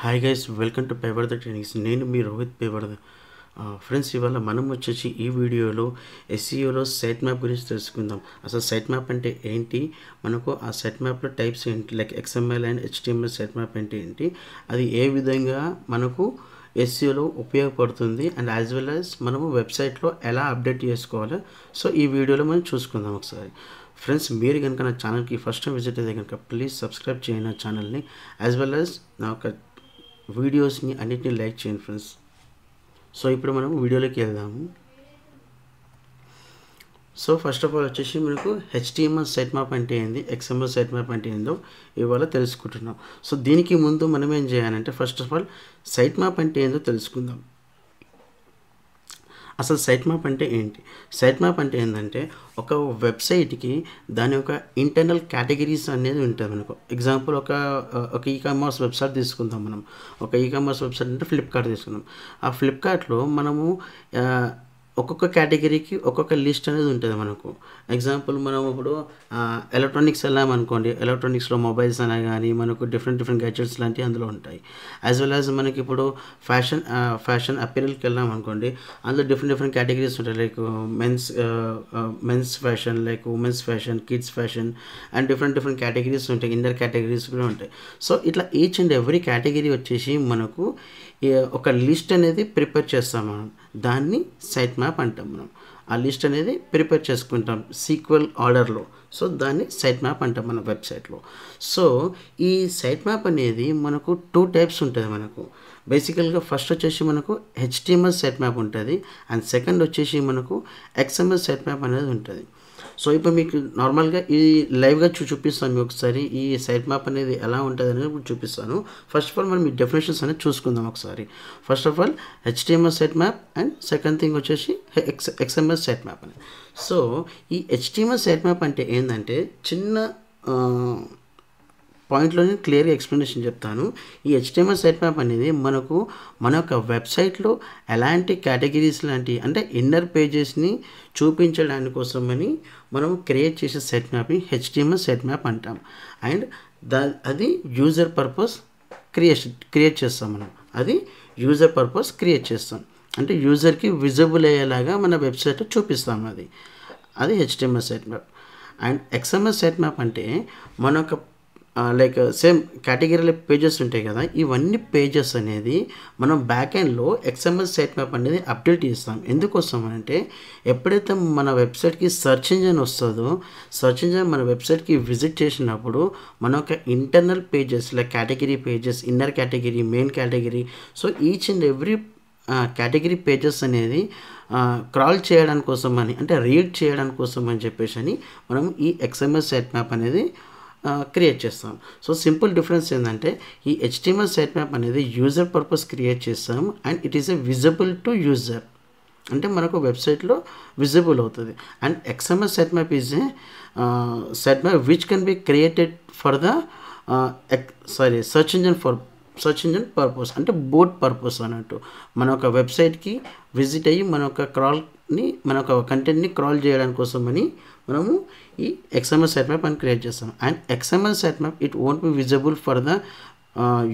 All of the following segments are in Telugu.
హాయ్ గైస్, వెల్కమ్ టు పేపర్ద ట్రైనింగ్స్. నేను మీ రోహిత్ పేపర్ద. ఫ్రెండ్స్, ఇవాళ మనం వచ్చేసి ఈ వీడియోలో ఎస్ఈఓలో సైట్ మ్యాప్ గురించి తెలుసుకుందాం. అసలు సైట్ మ్యాప్ అంటే ఏంటి, మనకు ఆ సైట్ మ్యాప్లో టైప్స్ ఏంటి, like XML and HTML site map అంటే ఏంటి, అది ఏ విధంగా మనకు ఎస్ఈఓలో ఉపయోగపడుతుంది, అండ్ యాజ్ వెల్ యాజ్ మనము వెబ్సైట్లో ఎలా అప్డేట్ చేసుకోవాలో సో ఈ వీడియోలో మనం చూసుకుందాం ఒకసారి. ఫ్రెండ్స్, మీరు కనుక నా ఛానల్కి ఫస్ట్ టైం విజిట్ అయితే కనుక ప్లీజ్ సబ్స్క్రైబ్ చేయండి నా ఛానల్ని, యాజ్ వెల్ యాజ్ నా యొక్క వీడియోస్ని అన్నిటిని లైక్ చేయండి ఫ్రెండ్స్. సో ఇప్పుడు మనం వీడియోలోకి వెళ్దాము. సో ఫస్ట్ ఆఫ్ ఆల్ వచ్చేసి మనకు HTML సైట్ మ్యాప్ అంటే ఏంది, XML సైట్ మ్యాప్ అంటే ఏందో ఇవాళ తెలుసుకుంటున్నాం. సో దీనికి ముందు మనం ఏం చేయాలంటే first of all site map అంటే ఏందో తెలుసుకుందాం. అసలు సైట్ మ్యాప్ అంటే ఏంటి? సైట్ మ్యాప్ అంటే ఏంటంటే ఒక వెబ్సైట్కి దాని యొక్క ఇంటర్నల్ కేటగిరీస్ అనేది ఉంటుంది మనకు. ఎగ్జాంపుల్ ఒక ఈకామర్స్ వెబ్సైట్ తీసుకుందాం మనం. ఒక ఈకామర్స్ వెబ్సైట్ అంటే ఫ్లిప్కార్ట్ తీసుకుందాం. ఆ ఫ్లిప్కార్ట్లో మనము ఒక్కొక్క కేటగిరీకి ఒక్కొక్క లిస్ట్ అనేది ఉంటుంది మనకు. ఎగ్జాంపుల్ మనం ఇప్పుడు ఎలక్ట్రానిక్స్ వెళ్ళామనుకోండి, ఎలక్ట్రానిక్స్లో మొబైల్స్ అనే కానీ మనకు డిఫరెంట్ గ్యాడ్జెట్స్ లాంటివి అందులో ఉంటాయి. యాజ్ వెల్ యాజ్ మనకి ఇప్పుడు ఫ్యాషన్ అపీరల్కి వెళ్ళామనుకోండి, అందులో డిఫరెంట్ కేటగిరీస్ ఉంటాయి. Like men's fashion, like women's fashion, kids fashion and different categories ఉంటాయి. ఇన్నర్ కేటగిరీస్ కూడా ఉంటాయి. సో ఇట్లా ఈచ్ అండ్ ఎవ్రీ కేటగిరీ వచ్చేసి మనకు ఒక లిస్ట్ అనేది ప్రిపేర్ చేస్తాం మనం. దాన్ని సైట్ మ్యాప్ అంటాం మనం. ఆ లిస్ట్ అనేది ప్రిపేర్ చేసుకుంటాం సీక్వెల్ ఆర్డర్లో. సో దాన్ని సైట్ మ్యాప్ అంటాం మన వెబ్సైట్లో. సో ఈ సైట్ మ్యాప్ అనేది మనకు 2 టైప్స్ ఉంటుంది మనకు. బేసికల్గా ఫస్ట్ వచ్చేసి మనకు HTML సైట్ మ్యాప్ ఉంటుంది, అండ్ సెకండ్ వచ్చేసి మనకు XML సైట్ మ్యాప్ అనేది ఉంటుంది. సో ఇప్పుడు మీకు నార్మల్గా ఇది లైవ్గా చూపిస్తాను మీకు ఒకసారి. ఈ సైట్ మ్యాప్ అనేది ఎలా ఉంటుంది అనేది ఇప్పుడు చూపిస్తాను. ఫస్ట్ ఆఫ్ ఆల్ మనం ఈ డెఫినేషన్స్ అనేది చూసుకుందాం ఒకసారి. First of all HTML site map and second thing వచ్చేసి XML సైట్ మ్యాప్ అనేది. సో ఈ HTML సైట్ మ్యాప్ అంటే ఏంటంటే చిన్న పాయింట్లో నేను క్లియర్గా ఎక్స్ప్లెనేషన్ చెప్తాను. ఈ HTML సైట్ మ్యాప్ అనేది మనకు మన యొక్క వెబ్సైట్లో ఎలాంటి కేటగిరీస్ లాంటి అంటే ఇన్నర్ పేజెస్ని చూపించడానికి కోసమని మనం క్రియేట్ చేసే సైట్ మ్యాప్ని HTML సైట్ మ్యాప్ అంటాం. అండ్ అది యూజర్ పర్పస్ క్రియేట్ చేస్తాం మనం. అది యూజర్ పర్పస్ క్రియేట్ చేస్తాం అంటే యూజర్కి విజిబుల్ అయ్యేలాగా మన వెబ్సైట్లో చూపిస్తాం. అది HTML site map. And XML site map అంటే మన యొక్క లైక్ సేమ్ కేటగిరీల పేజెస్ ఉంటాయి కదా, ఇవన్నీ పేజెస్ అనేది మనం బ్యాక్ ఎండ్లో XML సైట్ మ్యాప్ అనేది అప్డేట్ చేస్తాం. ఎందుకోసం అంటే ఎప్పుడైతే మన వెబ్సైట్కి సెర్చ్ ఇంజన్ వస్తుందో, సెర్చ్ ఇంజన్ మన వెబ్సైట్కి విజిట్ చేసినప్పుడు మన యొక్క internal pages like category pages, inner category, main category, so each and every category pages అనేది క్రాల్ చేయడానికి కోసమని అంటే రీడ్ చేయడానికి కోసం అని చెప్పేసి అని మనం ఈ XML సైట్ మ్యాప్ అనేది క్రియేట్ చేస్తాం. సో సింపుల్ డిఫరెన్స్ ఏంటంటే ఈ HTML సైట్ మ్యాప్ అనేది యూజర్ పర్పస్ క్రియేట్ చేస్తాం and it is a visible to user అంటే మనకు వెబ్సైట్లో విజిబుల్ అవుతుంది. And XML site map is a site map which can be created for the search engine purpose అంటే బోట్ పర్పస్ అన్నట్టు. మన ఒక వెబ్సైట్కి విజిట్ అయ్యి మన యొక్క మన యొక్క కంటెంట్ని క్రాల్ చేయడానికి కోసమని మనము ఈ XML సైట్ మ్యాప్ అని క్రియేట్ చేస్తాం. And XML site map it won't be visible for the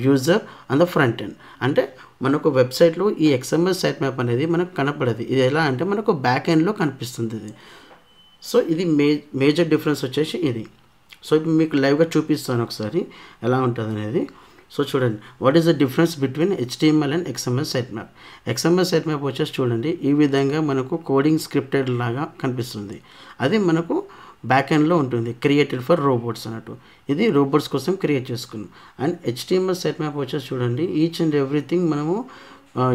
user on the front end. అంటే మనకు వెబ్సైట్లో ఈ XML సైట్ మ్యాప్ అనేది మనకు కనపడదు. ఇది ఎలా అంటే మనకు బ్యాక్ ఎండ్లో కనిపిస్తుంది ఇది. సో ఇది మేజర్ డిఫరెన్స్ వచ్చేసి ఇది. సో ఇప్పుడు మీకు లైవ్గా చూపిస్తాను ఒకసారి ఎలా ఉంటుంది అనేది. సో చూడండి, what is the difference between HTML and XML site map. XML site map వచ్చేసి చూడండి, ఈ విధంగా మనకు కోడింగ్ స్క్రిప్టెడ్ లాగా కనిపిస్తుంది. అది మనకు బ్యాక్ ఎండ్లో ఉంటుంది, క్రియేటెడ్ ఫర్ రోబోట్స్ అన్నట్టు. ఇది రోబోట్స్ కోసం క్రియేట్ చేసుకున్నాం. అండ్ HTML సైట్ మ్యాప్ వచ్చేసి చూడండి, ఈచ్ అండ్ ఎవ్రీథింగ్ మనము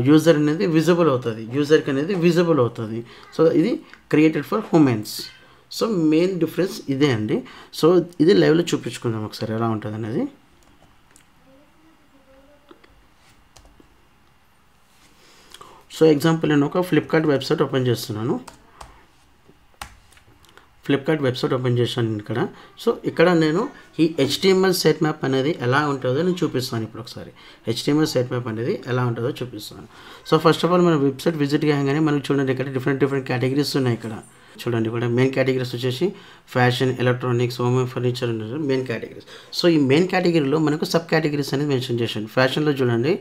యూజర్ అనేది విజిబుల్ అవుతుంది, యూజర్కి అనేది విజిబుల్ అవుతుంది. సో ఇది created for humans. So main difference ఇదే అండి. సో ఇది లైవ్లో చూపించుకుందాం ఒకసారి ఎలా ఉంటుంది అనేది. సో ఎగ్జాంపుల్ నేను ఒక ఫ్లిప్కార్ట్ వెబ్సైట్ ఓపెన్ చేస్తున్నాను. ఫ్లిప్కార్ట్ వెబ్సైట్ ఓపెన్ చేశాను ఇక్కడ. సో ఇక్కడ నేను ఈ HTML సైట్ మ్యాప్ అనేది ఎలా ఉంటుందో నేను చూపిస్తాను ఇప్పుడు ఒకసారి. HTML సైట్ మ్యాప్ అనేది ఎలా ఉంటుందో చూపిస్తాను. సో ఫస్ట్ ఆఫ్ ఆల్ మన వెబ్సైట్ విజిట్ కాగానే మనకు చూడండి ఇక్కడ డిఫరెంట్ కేటగిరీస్ ఉన్నాయి ఇక్కడ. చూడండి ఇక్కడ మెయిన్ కేటగిరీస్ వచ్చేసి fashion, electronics, home and furniture అనేది మెయిన్ కేటగిరీస్. సో ఈ మెయిన్ కేటగిరీలో మనకు సబ్ కేటగిరీస్ అనేది మెన్షన్ చేశాను. ఫ్యాషన్లో చూడండి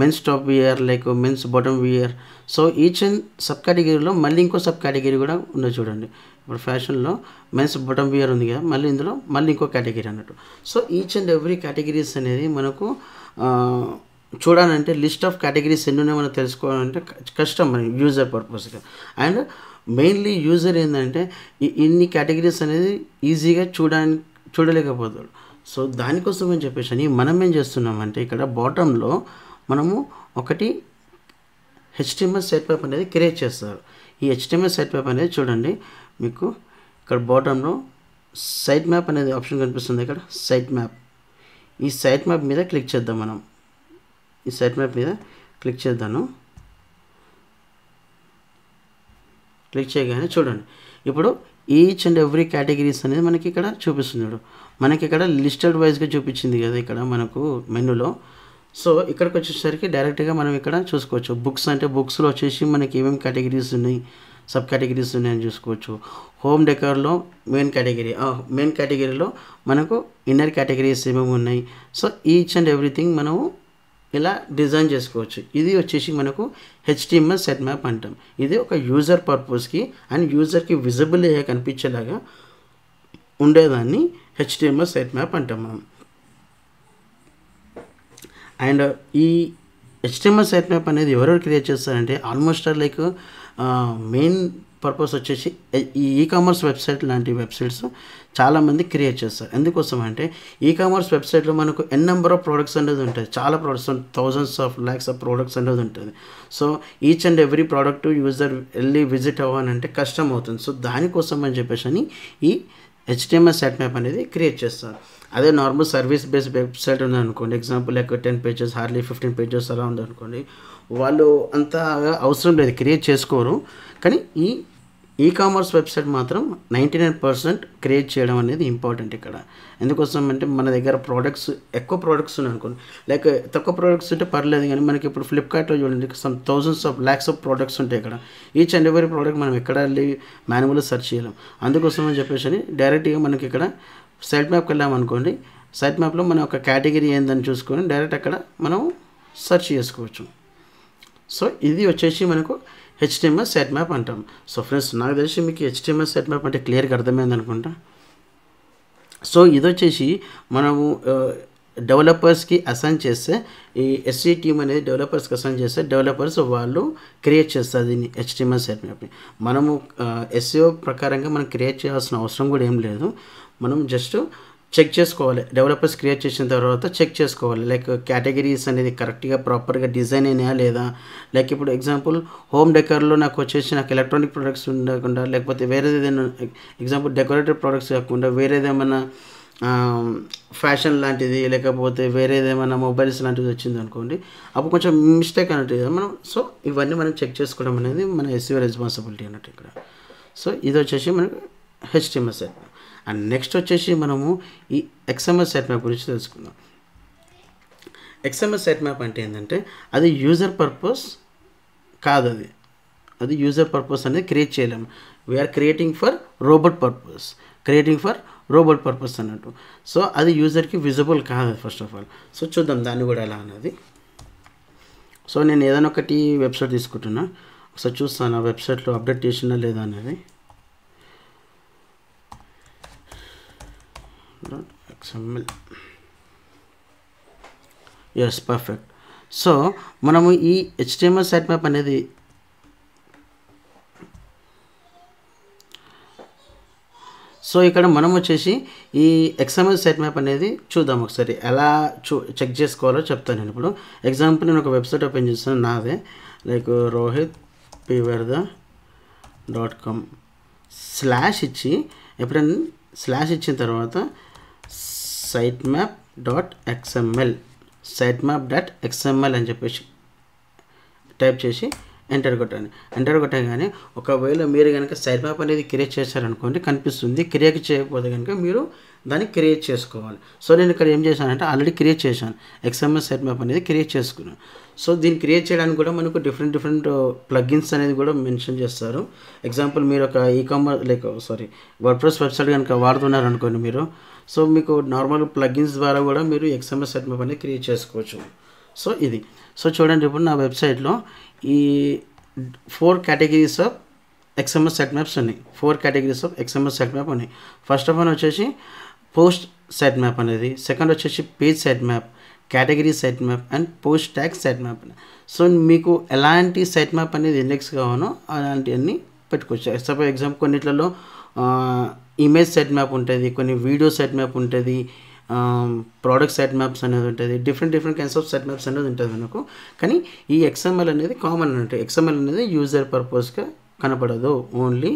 men's top wear, like men's bottom wear. So each and sub కేటగిరీలో మళ్ళీ ఇంకో సబ్ కేటగిరీ కూడా ఉంది చూడండి. ఇప్పుడు ఫ్యాషన్లో మెన్స్ బాటమ్ వియర్ ఉంది కదా, మళ్ళీ ఇందులో మళ్ళీ ఇంకో కేటగిరీ అన్నట్టు. So each and every categories అనేది మనకు చూడాలంటే లిస్ట్ ఆఫ్ కేటగిరీస్ ఎన్ని ఉన్నాయో మనం తెలుసుకోవాలంటే కష్టం మన యూజర్ పర్పస్గా. అండ్ మెయిన్లీ యూజర్ ఏంటంటే ఇన్ని కేటగిరీస్ అనేది ఈజీగా చూడలేకపోతాడు. సో దానికోసం అని చెప్పేసి మనం ఏం చేస్తున్నామంటే ఇక్కడ బాటంలో మనము ఒకటి HTML సైట్ మ్యాప్ అనేది క్రియేట్ చేస్తారు. ఈ HTML సైట్ మ్యాప్ అనేది చూడండి, మీకు ఇక్కడ బాటంలో సైట్ మ్యాప్ అనేది ఆప్షన్ కనిపిస్తుంది. ఇక్కడ సైట్ మ్యాప్, ఈ సైట్ మ్యాప్ మీద క్లిక్ చేద్దాం. మనం ఈ సైట్ మ్యాప్ మీద క్లిక్ చేద్దాను. క్లిక్ చేయగానే చూడండి ఇప్పుడు ఈచ్ అండ్ ఎవ్రీ కేటగిరీస్ అనేది మనకి ఇక్కడ చూపిస్తుంది. మనకి ఇక్కడ లిస్టెడ్ వైజ్గా చూపించింది కదా ఇక్కడ మనకు మెనూలో. సో ఇక్కడికి వచ్చేసరికి డైరెక్ట్గా మనం ఇక్కడ చూసుకోవచ్చు. బుక్స్ అంటే బుక్స్లో వచ్చేసి మనకి ఏమేమి కేటగిరీస్ ఉన్నాయి, సబ్ కేటగిరీస్ ఉన్నాయని చూసుకోవచ్చు. హోమ్ డెకర్లో మెయిన్ కేటగిరీలో మనకు ఇన్నర్ కేటగిరీస్ ఏమేమి ఉన్నాయి. సో ఈచ్ అండ్ ఎవ్రీథింగ్ మనము ఇలా డిజైన్ చేసుకోవచ్చు. ఇది వచ్చేసి మనకు HTML సెట్ మ్యాప్ అంటాం. ఇది ఒక యూజర్ పర్పస్కి అండ్ యూజర్కి విజిబుల్ అయ్యే కనిపించేలాగా ఉండేదాన్ని HTML సెట్ మ్యాప్ అంటాం మనం. అండ్ ఈ HTML సెట్ మ్యాప్ అనేది ఎవరెవరు క్రియేట్ చేస్తారంటే ఆల్మోస్ట్ లైక్ మెయిన్ పర్పస్ వచ్చేసి ఈ ఈకామర్స్ వెబ్సైట్ లాంటి వెబ్సైట్స్ చాలామంది క్రియేట్ చేస్తారు. ఎందుకోసం అంటే ఈకామర్స్ వెబ్సైట్లో మనకు నెంబర్ ఆఫ్ ప్రోడక్ట్స్ అనేది ఉంటుంది. చాలా products, thousands of lakhs of products అనేది ఉంటుంది. So each and every product user వెళ్ళి విజిట్ అవ్వాలంటే కష్టం అవుతుంది. సో దానికోసం అని చెప్పేసి ఈ HTML సెట్ మ్యాప్ అనేది క్రియేట్ చేస్తారు. అదే నార్మల్ సర్వీస్ బేస్డ్ వెబ్సైట్ ఉందనుకోండి, example like 10 pages, hardly 15 pages అలా ఉందనుకోండి, వాళ్ళు అంత అవసరం లేదు, క్రియేట్ చేసుకోరు. కానీ ఈ ఈకామర్స్ వెబ్సైట్ మాత్రం 99% క్రియేట్ చేయడం అనేది ఇంపార్టెంట్ ఇక్కడ. ఎందుకోసం అంటే మన దగ్గర ఎక్కువ ప్రోడక్ట్స్ ఉన్నాయి అనుకోండి, లైక్ తక్కువ ప్రోడక్ట్స్ ఉంటే పర్లేదు. కానీ మనకి ఇప్పుడు ఫ్లిప్కార్ట్లో చూడండి thousands of lakhs of products ఉంటాయి ఇక్కడ. ఈచ్ అండ్ ఎవరీ ప్రోడక్ట్ మనం ఎక్కడ వెళ్ళి మాన్యువల్గా సెర్చ్ చేయలేం. అందుకోసం అని చెప్పేసి డైరెక్ట్గా మనకి ఇక్కడ సైట్ మ్యాప్కి వెళ్ళామనుకోండి, సైట్ మ్యాప్లో మన ఒక కేటగిరీ ఏందని చూసుకొని డైరెక్ట్ అక్కడ మనం సెర్చ్ చేసుకోవచ్చు. సో ఇది వచ్చేసి మనకు HTML సెట్ మ్యాప్ అంటాం. సో ఫ్రెండ్స్, నాకు తెలిసి మీకు HTML సెట్ మ్యాప్ అంటే క్లియర్గా అర్థమైంది అనుకుంటా. సో ఇది వచ్చేసి మనము డెవలపర్స్కి అసైన్ చేస్తే, ఈ SE టీమ్ అనేది డెవలపర్స్కి అసైన్ చేస్తే డెవలపర్స్ వాళ్ళు క్రియేట్ చేస్తారు దీన్ని HTML సెట్ మ్యాప్ని. మనము SEO ప్రకారంగా మనం క్రియేట్ చేయాల్సిన అవసరం కూడా ఏం లేదు. మనం జస్ట్ చెక్ చేసుకోవాలి. డెవలపర్స్ క్రియేట్ చేసిన తర్వాత చెక్ చేసుకోవాలి, లైక్ కేటగిరీస్ అనేది కరెక్ట్గా ప్రాపర్గా డిజైన్ అయినాయా లేదా. లైక్ ఇప్పుడు ఎగ్జాంపుల్ హోమ్ డెకర్లో నాకు వచ్చేసి ఎలక్ట్రానిక్ ప్రొడక్ట్స్ ఉండకుండా, లేకపోతే వేరేది ఏదైనా ఎగ్జాంపుల్ డెకరేటివ్ ప్రొడక్ట్స్ కాకుండా వేరేదేమన్నా ఫ్యాషన్ లాంటిది, లేకపోతే వేరేదేమన్నా మొబైల్స్ లాంటిది వచ్చింది అనుకోండి, అప్పుడు కొంచెం మిస్టేక్ అన్నట్టు మనం. సో ఇవన్నీ మనం చెక్ చేసుకోవడం అనేది మన SEO రెస్పాన్సిబిలిటీ అన్నట్టు ఇక్కడ. సో ఇది వచ్చేసి మనకు HTML set map. And next వచ్చేసి మనము ఈ XML సెట్ మ్యాప్ గురించి తెలుసుకుందాం. XML సెట్ మ్యాప్ అంటే ఏంటంటే అది యూజర్ పర్పస్ కాదు, అది యూజర్ పర్పస్ అనేది క్రియేట్ చేయలేము. We're creating for robot purpose అన్నట్టు. సో అది యూజర్కి విజిబుల్ కాదు ఫస్ట్ ఆఫ్ ఆల్. సో చూద్దాం దాన్ని కూడా ఎలా అన్నది. సో నేను ఏదైనా ఒకటి వెబ్సైట్ తీసుకుంటున్నా, ఒకసారి చూస్తాను ఆ వెబ్సైట్లో అప్డేట్ చేసినా లేదా అనేది. XML, yes, perfect. సో మనము ఈ HTML సెట్ మ్యాప్ అనేది ఇక్కడ మనం వచ్చేసి ఈ XML సెట్ మ్యాప్ అనేది చూద్దాం ఒకసారి. ఎలా చెక్ చేసుకోవాలో చెప్తాను నేను ఇప్పుడు. ఎగ్జాంపుల్ నేను ఒక వెబ్సైట్ ఓపెన్ చేస్తాను నాదే, లైక్ rohitpvarda.com స్లాష్ ఇచ్చి, ఎప్పుడైనా స్లాష్ ఇచ్చిన తర్వాత sitemap.xml అని చెప్పేసి టైప్ చేసి ఎంటర్ కొట్టండి. ఎంటర్ కొట్టగానే ఒకవేళ మీరు కనుక సైట్ మ్యాప్ అనేది క్రియేట్ చేశారనుకోండి కనిపిస్తుంది. క్రియేట్ చేయకపోతే కనుక మీరు దాన్ని క్రియేట్ చేసుకోవాలి. సో నేను ఇక్కడ ఏం చేశానంటే ఆల్రెడీ క్రియేట్ చేశాను. XML సైట్ మ్యాప్ అనేది క్రియేట్ చేసుకున్నాను. సో దీన్ని క్రియేట్ చేయడానికి కూడా మనకు డిఫరెంట్ ప్లగిన్స్ అనేది కూడా మెన్షన్ చేస్తారు. ఎగ్జాంపుల్ మీరు ఒక వర్డ్ప్రెస్ వెబ్సైట్ కనుక వాడుతున్నారు అనుకోండి మీరు, సో మీకు నార్మల్ ప్లగిన్స్ ద్వారా కూడా మీరు XML సైట్ మ్యాప్ అనేది క్రియేట్ చేసుకోవచ్చు. సో ఇది చూడండి, ఇప్పుడు నా వెబ్సైట్లో ఈ 4 categories of XML site maps ఉన్నాయి. 4 categories of XML site map ఉన్నాయి. ఫస్ట్ ఆఫ్ ఆల్ వచ్చేసి పోస్ట్ సెట్ మ్యాప్ అనేది, సెకండ్ వచ్చేసి page site map, category site map and post tag site map. So మీకు ఎలాంటి సెట్ మ్యాప్ అనేది ఇండెక్స్ కావాలో అలాంటివన్నీ పెట్టుకోవచ్చు. సపోజ్ ఎగ్జాంపుల్ కొన్నిట్లలో ఇమేజ్ సెట్ మ్యాప్ ఉంటుంది, కొన్ని వీడియో సెట్ మ్యాప్ ఉంటుంది, ప్రోడక్ట్ సెట్ మ్యాప్స్ అనేది ఉంటుంది, different kinds of set maps అనేది ఉంటుంది మనకు. కానీ ఈ XML అనేది కామన్ అంటే XML అనేది యూజర్ పర్పస్గా కనపడదు, ఓన్లీ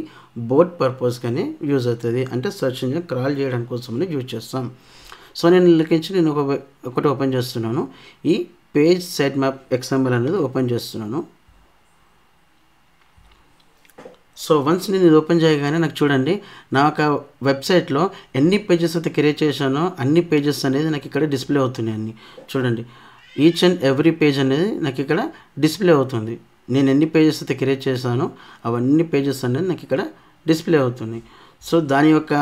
బోర్డ్ పర్పస్గానే యూజ్ అవుతుంది. అంటే సెర్చ్ ఇంజిన్ క్రాల్ చేయడానికి కోసమని యూజ్ చేస్తాం. సో నేను లెక్కించి నేను ఒకటి ఓపెన్ చేస్తున్నాను. ఈ పేజ్ సెట్ మ్యాప్ XML అనేది ఓపెన్ చేస్తున్నాను. సో వన్స్ నేను ఇది ఓపెన్ చేయగానే నాకు చూడండి, నా యొక్క వెబ్సైట్లో ఎన్ని పేజెస్ అయితే క్రియేట్ చేశానో అన్ని పేజెస్ అనేది నాకు ఇక్కడ డిస్ప్లే అవుతున్నాయి. అన్ని చూడండి, ఈచ్ అండ్ ఎవ్రీ పేజ్ అనేది నాకు ఇక్కడ డిస్ప్లే అవుతుంది. నేను ఎన్ని పేజెస్ అయితే క్రియేట్ చేశానో అవన్నీ పేజెస్ అనేది నాకు ఇక్కడ డిస్ప్లే అవుతున్నాయి. సో దాని యొక్క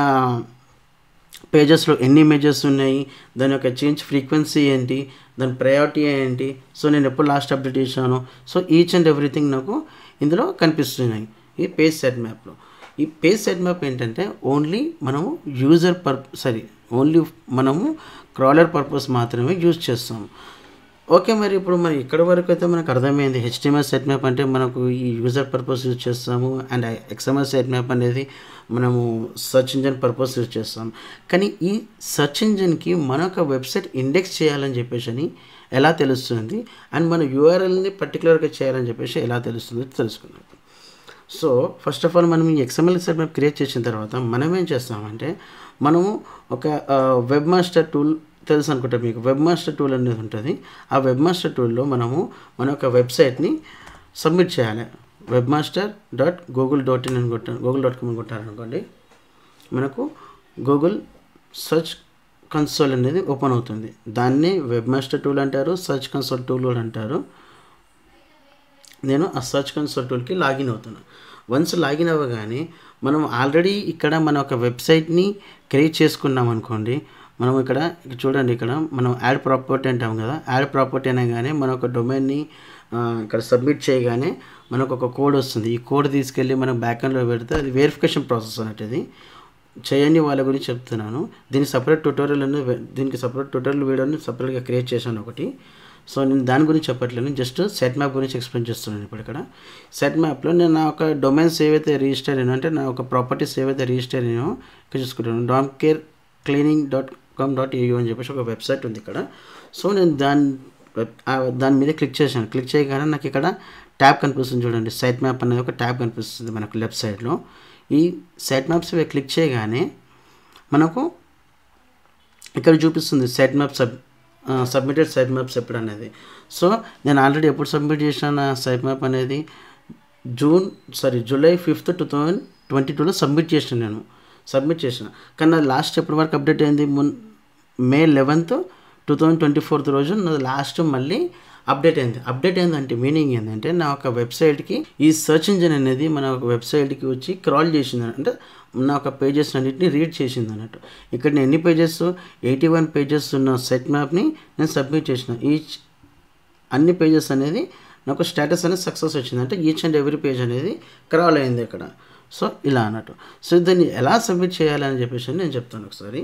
పేజెస్లో ఎన్ని ఇమేజెస్ ఉన్నాయి, దాని యొక్క చేంజ్ ఫ్రీక్వెన్సీ ఏంటి, దాని ప్రయారిటీ ఏంటి, సో నేను ఎప్పుడు లాస్ట్ అప్డేట్ చేశాను, సో ఈచ్ అండ్ ఎవ్రీథింగ్ నాకు ఇందులో కనిపిస్తున్నాయి ఈ పేజ్ సెట్ మ్యాప్లో. ఈ పేజ్ సెట్ మ్యాప్ ఏంటంటే ఓన్లీ మనము మనము క్రాలర్ పర్పస్ మాత్రమే యూజ్ చేస్తాము. ఓకే, మరి ఇప్పుడు ఇక్కడ వరకు అయితే మనకు అర్థమైంది. HTML సెట్ మ్యాప్ అంటే మనకు ఈ యూజర్ పర్పస్ యూజ్ చేస్తాము, అండ్ XML సెట్ మ్యాప్ అనేది మనము సెర్చ్ ఇంజిన్ పర్పస్ యూజ్ చేస్తాం. కానీ ఈ సెర్చ్ ఇంజిన్కి మన యొక్క వెబ్సైట్ ఇండెక్స్ చేయాలని చెప్పేసి ఎలా తెలుస్తుంది, అండ్ మన URLని పర్టికులర్గా చేయాలని చెప్పేసి ఎలా తెలుస్తుందో తెలుసుకున్నాం. సో ఫస్ట్ ఆఫ్ ఆల్ మనం ఈ XML సెట్ మ్యాప్ క్రియేట్ చేసిన తర్వాత మనం ఏం చేస్తామంటే మనము ఒక వెబ్ మాస్టర్ టూల్ తెలుసు అనుకుంటా మీకు. వెబ్ మాస్టర్ టూల్ అనేది ఉంటుంది. ఆ వెబ్ మాస్టర్ టూల్లో మనము మన యొక్క వెబ్సైట్ని సబ్మిట్ చేయాలి. webmaster.google.in అని google.com అని కొట్టారనుకోండి, మనకు గూగుల్ సెర్చ్ కన్సోల్ అనేది ఓపెన్ అవుతుంది. దాన్ని వెబ్ మాస్టర్ టూల్ అంటారు, సెర్చ్ కన్సోల్ టూల్ కూడా అంటారు. నేను ఆ సెర్చ్ కన్సోల్ టూల్కి లాగిన్ అవుతున్నాను. వన్స్ లాగిన్ అవ్వగానే మనం ఆల్రెడీ ఇక్కడ మన ఒక వెబ్సైట్ని క్రియేట్ చేసుకున్నాం అనుకోండి, మనం ఇక్కడ చూడండి, ఇక్కడ మనం యాడ్ ప్రాపర్టీ అంటాం కదా. యాడ్ ప్రాపర్టీ అనగానే మన ఒక డొమైన్ని ఇక్కడ సబ్మిట్ చేయగానే మనకు ఒక కోడ్ వస్తుంది. ఈ కోడ్ తీసుకెళ్ళి మనం బ్యాక్ఎండ్లో పెడితే అది వెరిఫికేషన్ ప్రాసెస్ అన్నట్టు. ఇది చేయని వాళ్ళ గురించి చెప్తున్నాను. దీనికి సపరేట్ ట్యూటోరియల్ వీడియోని సపరేట్గా క్రియేట్ చేశాను ఒకటి. సో నేను దాని గురించి చెప్పట్లేదు, జస్ట్ సెట్ మ్యాప్ గురించి ఎక్స్ప్లెయిన్ చేస్తున్నాను. ఇప్పుడు ఇక్కడ సెట్ మ్యాప్లో నేను నా ఒక డొమైన్స్ ఏవైతే రిజిస్టర్ అయినా, అంటే నా ఒక ప్రాపర్టీస్ ఏవైతే రిజిస్టర్ అయినాయో ఇక్కడ చూసుకుంటాను. domcarecleaning.com.au అని చెప్పేసి ఒక వెబ్సైట్ ఉంది ఇక్కడ. సో నేను దాని మీద క్లిక్ చేశాను. క్లిక్ చేయగానే నాకు ఇక్కడ ట్యాబ్ కనిపిస్తుంది చూడండి, సైట్ మ్యాప్ అనేది ఒక ట్యాబ్ కనిపిస్తుంది మనకు లెఫ్ట్ సైడ్లో. ఈ సైట్ మ్యాప్స్ క్లిక్ చేయగానే మనకు ఇక్కడ చూపిస్తుంది site map submitted site maps ఎప్పుడు అనేది. సో నేను ఆల్రెడీ ఎప్పుడు సబ్మిట్ చేసిన సైట్ మ్యాప్ అనేది జూలై 5th 2022లో సబ్మిట్ చేసిన. కానీ నాది లాస్ట్ ఎప్పటి వరకు అప్డేట్ అయింది, May 11th 2024 రోజు నాది లాస్ట్ మళ్ళీ అప్డేట్ అయిందంటే మీనింగ్ ఏంటంటే నా ఒక వెబ్సైట్కి ఈ సెర్చ్ ఇంజిన్ అనేది మన ఒక వెబ్సైట్కి వచ్చి క్రాల్ చేసింది, అంటే నా ఒక పేజెస్ అన్నింటినీ రీడ్ చేసింది అన్నట్టు. ఇక్కడ నేను ఎన్ని పేజెస్ 81 పేజెస్ ఉన్న సెట్ మ్యాప్ని నేను సబ్మిట్ చేసిన. అన్ని పేజెస్ అనేది నాకు స్టేటస్ అనేది సక్సెస్ వచ్చింది, అంటే ఈచ్ అండ్ ఎవ్రీ పేజ్ అనేది క్రాల్ అయింది ఇక్కడ. సో ఇలా అన్నట్టు. సో దీన్ని ఎలా సబ్మిట్ చేయాలని చెప్పేసి నేను చెప్తాను ఒకసారి.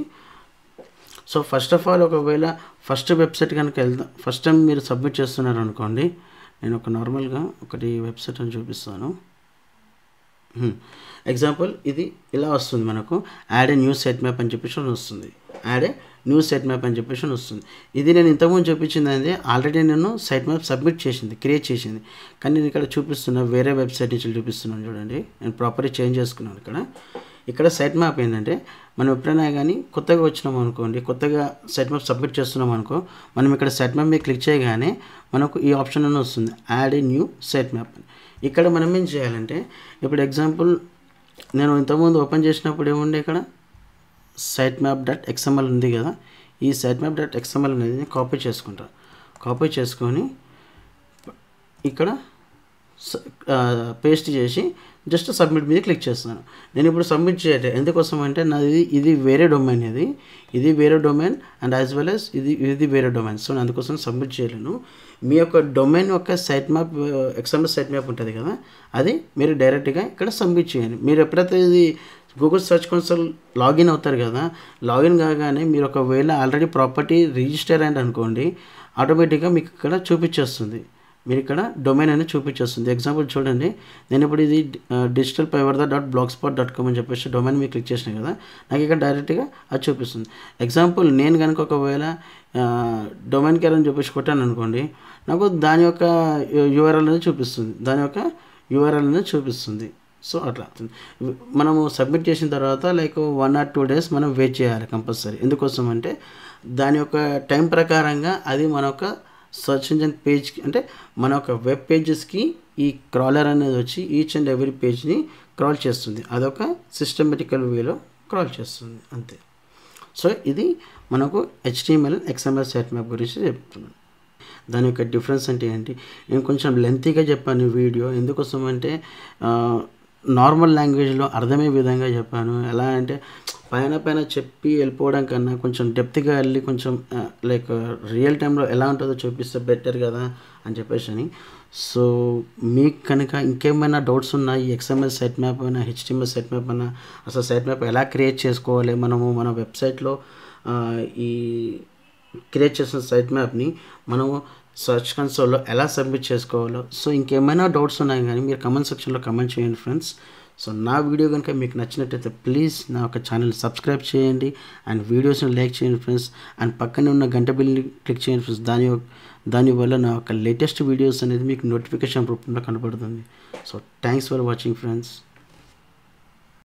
సో ఫస్ట్ ఆఫ్ ఆల్ ఒకవేళ ఫస్ట్ వెబ్సైట్ కనుక ఫస్ట్ టైం మీరు సబ్మిట్ చేస్తున్నారు అనుకోండి, నేను ఒక నార్మల్గా ఒకటి వెబ్సైట్ అని చూపిస్తాను. ఎగ్జాంపుల్ ఇది ఇలా వస్తుంది మనకు, add a new set map అని చెప్పేసి వస్తుంది. ఇది నేను ఇంతకుముందు చూపించింది అనేది ఆల్రెడీ నేను సైట్ మ్యాప్ క్రియేట్ చేసింది. కానీ నేను ఇక్కడ చూపిస్తున్నా వేరే వెబ్సైట్ నుంచి చూపిస్తున్నాను చూడండి. నేను ప్రాపర్గా చేంజ్ చేసుకున్నాను. ఇక్కడ సైట్ మ్యాప్ ఏంటంటే మనం ఎప్పుడైనా కానీ కొత్తగా వచ్చినాం అనుకోండి, కొత్తగా సైట్ మ్యాప్ సబ్మిట్ చేస్తున్నాం అనుకో, మనం ఇక్కడ సైట్ మ్యాప్ మీద క్లిక్ చేయగానే మనకు ఈ ఆప్షన్ అని వస్తుంది, add a new site map అని. ఇక్కడ మనం ఏం చేయాలంటే ఇప్పుడు ఎగ్జాంపుల్ నేను ఇంతకుముందు ఓపెన్ చేసినప్పుడు ఏముండే ఇక్కడ sitemap.xml ఉంది కదా. ఈ sitemap.xml అనేది కాపీ చేసుకుంటా. కాపీ చేసుకొని ఇక్కడ పేస్ట్ చేసి జస్ట్ సబ్మిట్ మీద క్లిక్ చేస్తాను. నేను ఇప్పుడు సబ్మిట్ చేయట్లేదు, ఎందుకోసం అంటే నాది ఇది వేరే డొమైన్, ఇది వేరే domain and as well as ఇది వేరే డొమైన్. సో నేను అందుకోసం సబ్మిట్ చేయలేను. మీ యొక్క డొమైన్ యొక్క sitemap XML sitemap ఉంటుంది కదా, అది మీరు డైరెక్ట్గా ఇక్కడ సబ్మిట్ చేయండి. మీరు ఎప్పుడైతే ఇది గూగుల్ సెర్చ్ కన్సోల్ లాగిన్ అవుతారు కదా, లాగిన్ కాగానే మీరు ఒకవేళ ఆల్రెడీ ప్రాపర్టీ రిజిస్టర్ అయ్యింది అనుకోండి, ఆటోమేటిక్గా మీకు ఇక్కడ చూపించేస్తుంది, మీరు ఇక్కడ డొమైన్ అనేది చూపించేస్తుంది. ఎగ్జాంపుల్ చూడండి, నేను ఇప్పుడు ఇది digitalpayvarda.blogspot.com అని చెప్పేసి డొమైన్ మీరు క్లిక్ చేసిన కదా, నాకు ఇక్కడ డైరెక్ట్గా అది చూపిస్తుంది. ఎగ్జాంపుల్ నేను కనుక ఒకవేళ డొమైన్ కేర్ అని చెప్పేసి కొట్టాను అనుకోండి, నాకు దాని యొక్క URL అనేది చూపిస్తుంది. సో అట్లా మనము సబ్మిట్ చేసిన తర్వాత లైక్ 1 or 2 days మనం వెయిట్ చేయాలి కంపల్సరీ. ఎందుకోసం అంటే దాని యొక్క టైం ప్రకారంగా అది మన యొక్క సర్చ్ ఇంజిన్ పేజ్కి, అంటే మన యొక్క వెబ్ పేజెస్కి ఈ క్రాలర్ అనేది వచ్చి ఈచ్ అండ్ ఎవ్రీ పేజ్ని క్రాల్ చేస్తుంది. అదొక సిస్టమేటికల్ వేలో క్రాల్ చేస్తుంది అంతే. సో ఇది మనకు HTML XML sitemap గురించి చెప్తున్నాను. దాని యొక్క డిఫరెన్స్ అంటే ఏంటి, నేను కొంచెం లెంతీగా చెప్పాను వీడియో, ఎందుకోసం అంటే నార్మల్ లాంగ్వేజ్లో అర్థమయ్యే విధంగా చెప్పాను. ఎలా అంటే పైన చెప్పి వెళ్ళిపోవడం కన్నా కొంచెం డెప్త్గా వెళ్ళి కొంచెం లైక్ రియల్ టైంలో ఎలా ఉంటుందో చూపిస్తే బెటర్ కదా అని చెప్పేసి. సో మీకు కనుక ఇంకేమైనా డౌట్స్ ఉన్నాయి, XML sitemap అయినా HTML sitemap అయినా, అసలు sitemap ఎలా క్రియేట్ చేసుకోవాలి, మనము మన వెబ్సైట్లో ఈ క్రియేట్ చేసిన sitemapని మనము సర్చ్ కన్సోల్లో ఎలా సబ్మిట్ చేసుకోవాలో, సో ఇంకేమైనా డౌట్స్ ఉన్నాయి కానీ మీరు కమెంట్ సెక్షన్లో కమెంట్ చేయండి ఫ్రెండ్స్. సో నా వీడియో కనుక మీకు నచ్చినట్టయితే ప్లీజ్ నా యొక్క ఛానల్ సబ్స్క్రైబ్ చేయండి అండ్ వీడియోస్ని లైక్ చేయండి ఫ్రెండ్స్, అండ్ పక్కనే ఉన్న గంట బిల్ని క్లిక్ చేయండి ఫ్రెండ్స్. దానివల్ల నా యొక్క లేటెస్ట్ వీడియోస్ అనేది మీకు నోటిఫికేషన్ రూపంలో కనపడుతుంది. So thanks for watching friends.